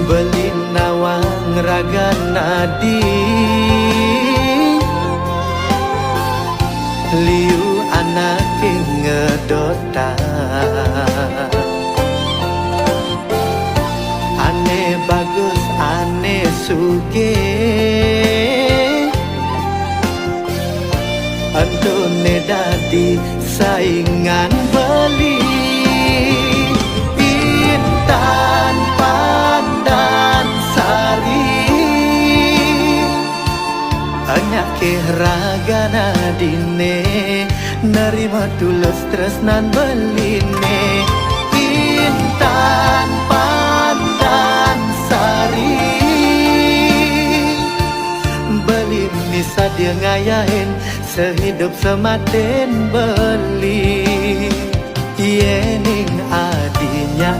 beli nawang raga nadi liu anak ngedota ane bagus ane suge antone dadi saingan beli Intan Pandan Sari anyak ke raga nadine nerima tulus tresnan beline Intan Pandan Sari beli nisa dia ngayahin sehidup sematen beli yening adinya